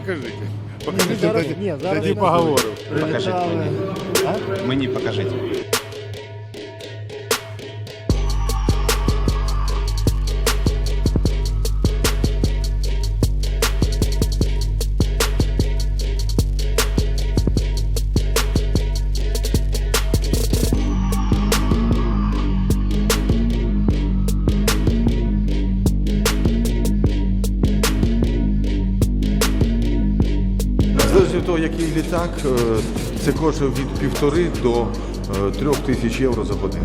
покажите. Покажите, Зараз- тоді, ні, зараз тоді не поговоримо. Покажіть мені. А? Мені покажіть. Залежно від того, який літак, це коштує від 1,5 до 3 тисяч євро за годину.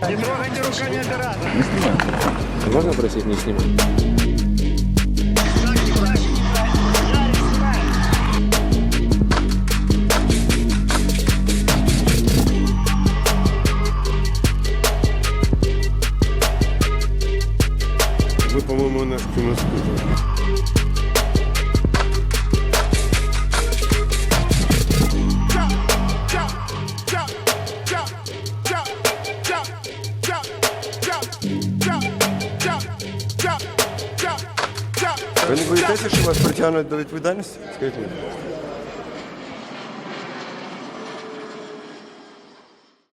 Не трогайте руками оператора. Можно просить не снимать? Ви, по-моєму, наш кіноскутер. Ви не боїтеся, що вас притягнуть до відповідальності? Скажіть мені.